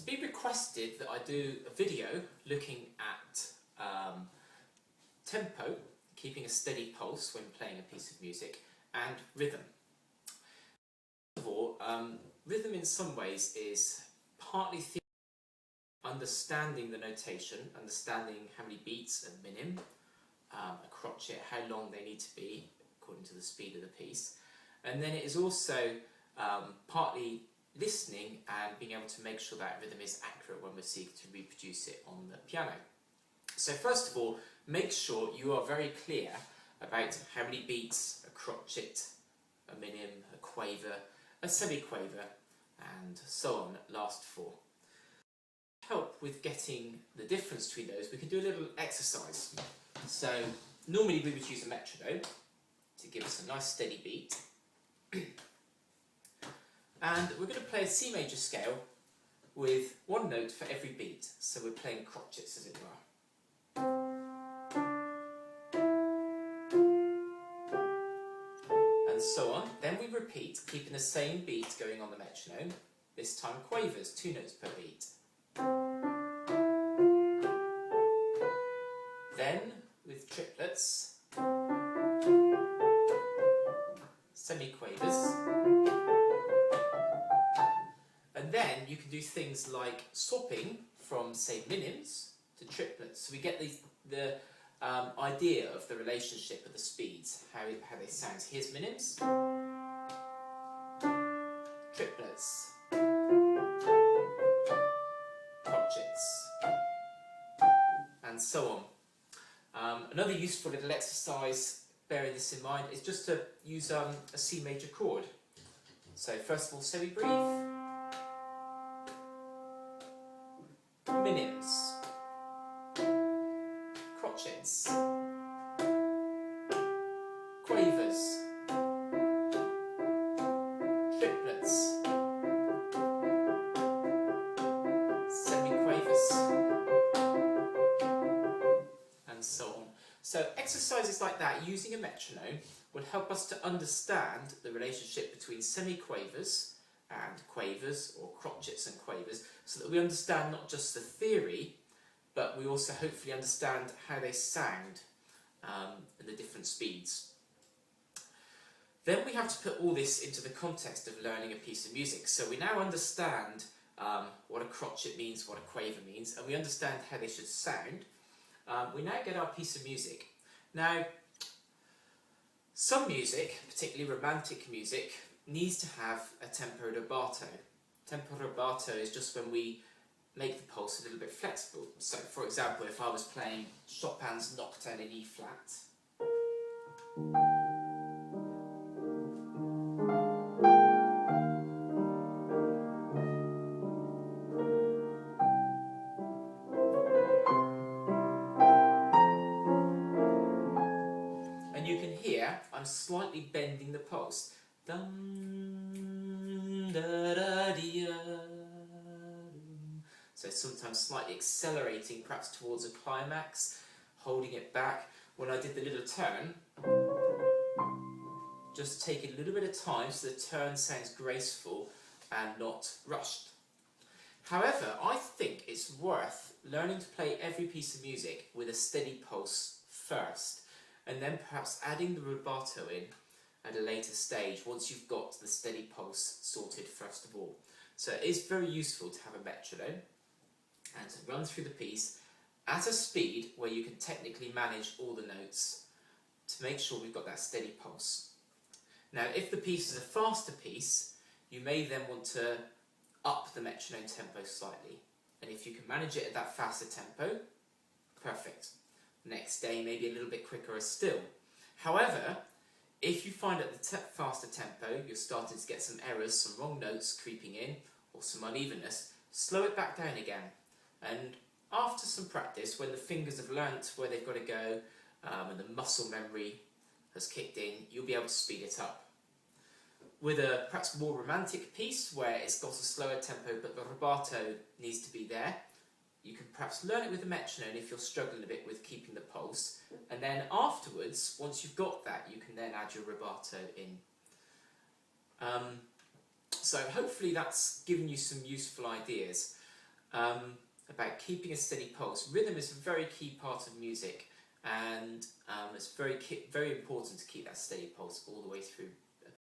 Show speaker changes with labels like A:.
A: been requested that I do a video looking at tempo, keeping a steady pulse when playing a piece of music, and rhythm. First of all, rhythm in some ways is partly theory, understanding the notation, understanding how many beats, a minim, a crotchet, how long they need to be according to the speed of the piece. And then it is also partly listening and being able to make sure that rhythm is accurate when we're seeking to reproduce it on the piano. So first of all, make sure you are very clear about how many beats a crotchet, a minim, a quaver, a semi-quaver, and so on last for. To help with getting the difference between those, we can do a little exercise. So normally we would use a metronome to give us a nice steady beat. And we're going to play a C major scale with one note for every beat. So we're playing crotchets, as it were. And so on. Then we repeat, keeping the same beat going on the metronome. This time quavers, 2 notes per beat. Then, with triplets, semi-quavers. And then you can do things like swapping from, say, minims to triplets. So we get the idea of the relationship of the speeds, how they sound. So here's minims, triplets, crotchets, and so on. Another useful little exercise, bearing this in mind, is just to use a C major chord. So first of all, semi-brief, minims, crotchets, quavers, triplets, semi-quavers, and so on. So exercises like that using a metronome will help us to understand the relationship between semi-quavers and quavers, or crotchets and quavers, so that we understand not just the theory, but we also hopefully understand how they sound and the different speeds. Then we have to put all this into the context of learning a piece of music. So we now understand what a crotchet means, what a quaver means, and we understand how they should sound. We now get our piece of music. Now, some music, particularly romantic music, needs to have a tempo rubato. Tempo rubato is just when we make the pulse a little bit flexible. So, for example, if I was playing Chopin's Nocturne in E flat, and you can hear I'm slightly bending the pulse. Dum, da, da, dee, so sometimes slightly accelerating, perhaps towards a climax, holding it back. When I did the little turn, just take a little bit of time so the turn sounds graceful and not rushed. However, I think it's worth learning to play every piece of music with a steady pulse first, and then perhaps adding the rubato in at a later stage once you've got the steady pulse sorted first of all. So it is very useful to have a metronome and to run through the piece at a speed where you can technically manage all the notes to make sure we've got that steady pulse. Now, if the piece is a faster piece, you may then want to up the metronome tempo slightly. And if you can manage it at that faster tempo, perfect. Next day, maybe a little bit quicker still. However, if you find at the faster tempo you're starting to get some errors, some wrong notes creeping in, or some unevenness, slow it back down again. And after some practice, when the fingers have learnt where they've got to go and the muscle memory has kicked in, you'll be able to speed it up. With a perhaps more romantic piece where it's got a slower tempo but the rubato needs to be there, you can perhaps learn it with the metronome if you're struggling a bit with keeping the pulse, and then afterwards, once you've got that, you can then add your rubato in. So hopefully that's given you some useful ideas. about keeping a steady pulse. Rhythm is a very key part of music, and it's very important to keep that steady pulse all the way through.